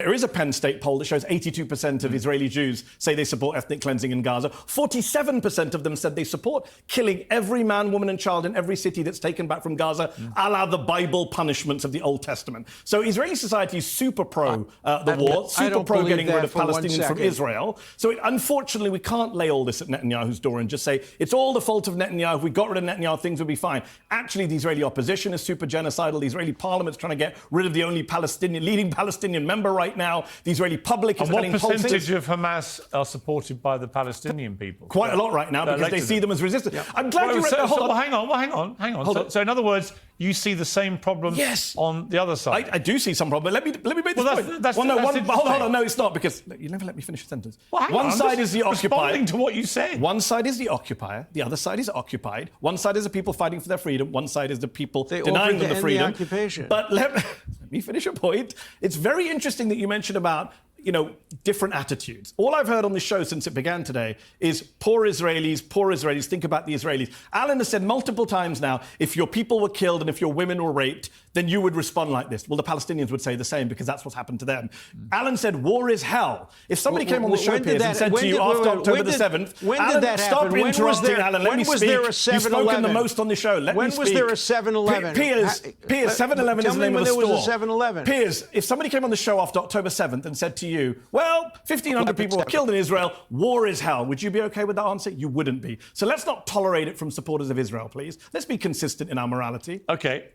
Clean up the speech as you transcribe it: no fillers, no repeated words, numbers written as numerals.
there is a Penn State poll that shows 82% of Israeli Jews say they support ethnic cleansing in Gaza. 47% of them said they support killing every man, woman and child in every city that's taken back from Gaza, a la the Bible punishments of the Old Testament. So Israeli society is super pro the war, super pro getting rid of Palestinians from Israel. So unfortunately, we can't lay all this at Netanyahu's door and just say, it's all the fault of Netanyahu. If we got rid of Netanyahu, things would be fine. Actually, the Israeli opposition is super genocidal. The Israeli parliament's trying to get rid of the only leading Palestinian member right now. The Israeli public is what percentage of Hamas are supported by the Palestinian people? Quite a lot right now, because they see them as resistance. Yeah. I'm glad you read the whole... Hang on. So in other words, you see the same problem on the other side. I do see some problem. Let me make this point. Hold on. No, it's not, because you never let me finish a sentence. Well, one side is the occupier. Responding to what you said. One side is the occupier. The other side is occupied. One side is the people fighting for their freedom. One side is the people denying them the freedom. But let me finish a point. It's very interesting that you mentioned about different attitudes. All I've heard on the show since it began today is poor Israelis, think about the Israelis. Alan has said multiple times now, if your people were killed and if your women were raped, then you would respond like this. Well, the Palestinians would say the same, because that's what's happened to them. Alan said, war is hell. If somebody came on the show, Piers, and said to you after October the 7th, when did that happen? Stop interrupting, Alan. Let me speak. You've spoken the most on the show. Let me speak. When was there a 7-Eleven? Piers, 7-Eleven is the name of the store. Tell me when there was a 7-Eleven. Piers, if somebody came on the show after October 7th and said to you, well, 1,500 people were killed in Israel, war is hell, would you be OK with that answer? You wouldn't be. So let's not tolerate it from supporters of Israel, please. Let's be consistent in our morality. OK.